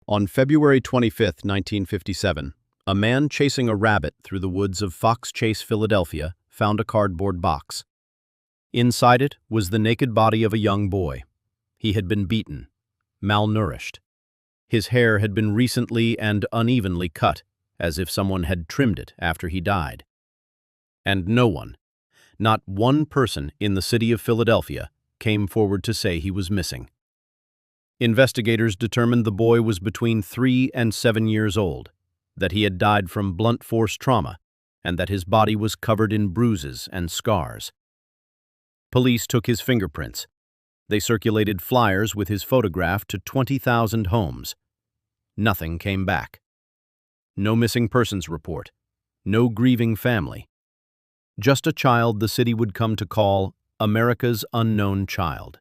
On February 25, 1957, a man chasing a rabbit through the woods of Fox Chase, Philadelphia, found a cardboard box. Inside it was the naked body of a young boy. He had been beaten, malnourished. His hair had been recently and unevenly cut, as if someone had trimmed it after he died. And no one, not one person in the city of Philadelphia, came forward to say he was missing. Investigators determined the boy was between 3 and 7 years old, that he had died from blunt force trauma, and that his body was covered in bruises and scars. Police took his fingerprints. They circulated flyers with his photograph to 20,000 homes. Nothing came back. No missing persons report. No grieving family. Just a child the city would come to call America's unknown child.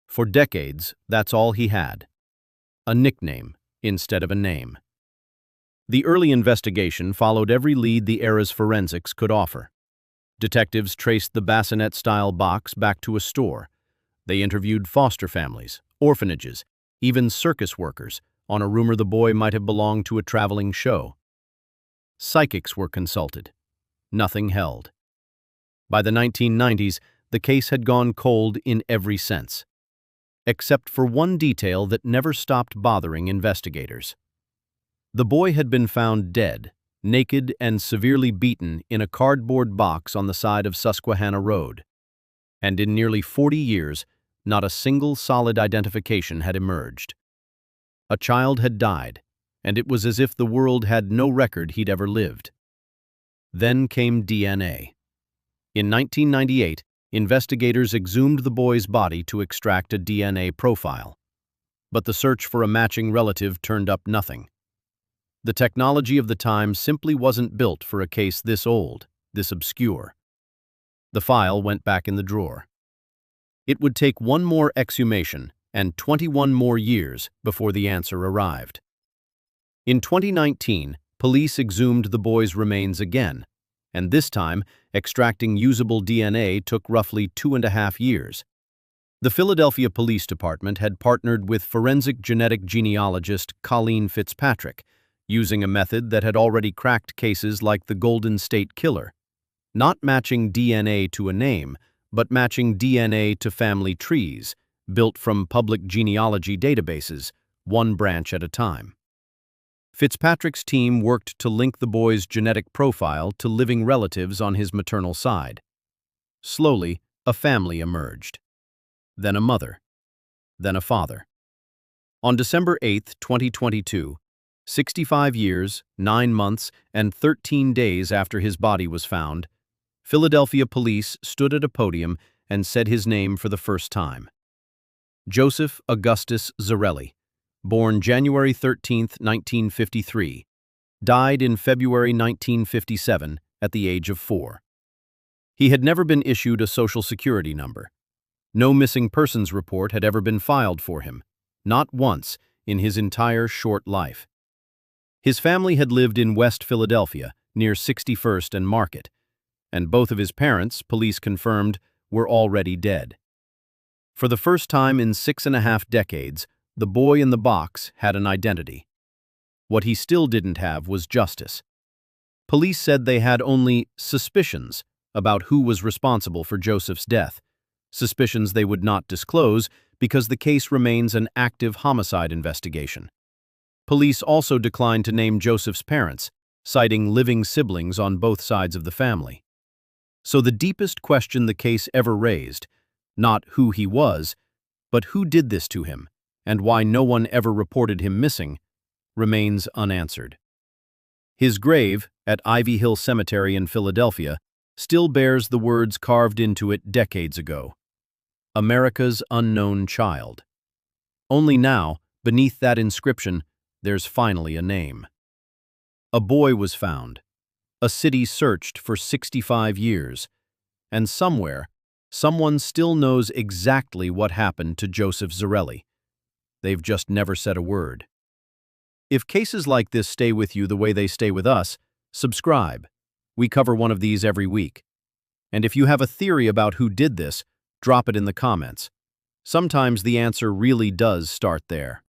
For decades, that's all he had. A nickname instead of a name. The early investigation followed every lead the era's forensics could offer. Detectives traced the bassinet-style box back to a store. They interviewed foster families, orphanages, even circus workers, on a rumor the boy might have belonged to a traveling show. Psychics were consulted. Nothing held. By the 1990s, the case had gone cold in every sense, except for one detail that never stopped bothering investigators. The boy had been found dead, naked and severely beaten in a cardboard box on the side of Susquehanna Road. And in nearly 40 years, not a single solid identification had emerged. A child had died, and it was as if the world had no record he'd ever lived. Then came DNA. In 1998, investigators exhumed the boy's body to extract a DNA profile. But the search for a matching relative turned up nothing. The technology of the time simply wasn't built for a case this old, this obscure. The file went back in the drawer. It would take one more exhumation and 21 more years before the answer arrived. In 2019, police exhumed the boy's remains again, and this time, extracting usable DNA took roughly 2.5 years. The Philadelphia Police Department had partnered with forensic genetic genealogist Colleen Fitzpatrick, using a method that had already cracked cases like the Golden State Killer, not matching DNA to a name, but matching DNA to family trees, built from public genealogy databases, one branch at a time. Fitzpatrick's team worked to link the boy's genetic profile to living relatives on his maternal side. Slowly, a family emerged. Then a mother. Then a father. On December 8, 2022, 65 years, 9 months, and 13 days after his body was found, Philadelphia police stood at a podium and said his name for the first time. Joseph Augustus Zarelli, born January 13, 1953, died in February 1957 at the age of 4. He had never been issued a Social Security number. No missing persons report had ever been filed for him, not once in his entire short life. His family had lived in West Philadelphia, near 61st and Market, and both of his parents, police confirmed, were already dead. For the first time in 6.5 decades, the boy in the box had an identity. What he still didn't have was justice. Police said they had only suspicions about who was responsible for Joseph's death, suspicions they would not disclose because the case remains an active homicide investigation. Police also declined to name Joseph's parents, citing living siblings on both sides of the family. So the deepest question the case ever raised, not who he was, but who did this to him, and why no one ever reported him missing, remains unanswered. His grave, at Ivy Hill Cemetery in Philadelphia, still bears the words carved into it decades ago: America's unknown child. Only now, beneath that inscription, there's finally a name. A boy was found. A city searched for 65 years. And somewhere, someone still knows exactly what happened to Joseph Zarelli. They've just never said a word. If cases like this stay with you the way they stay with us, subscribe. We cover one of these every week. And if you have a theory about who did this, drop it in the comments. Sometimes the answer really does start there.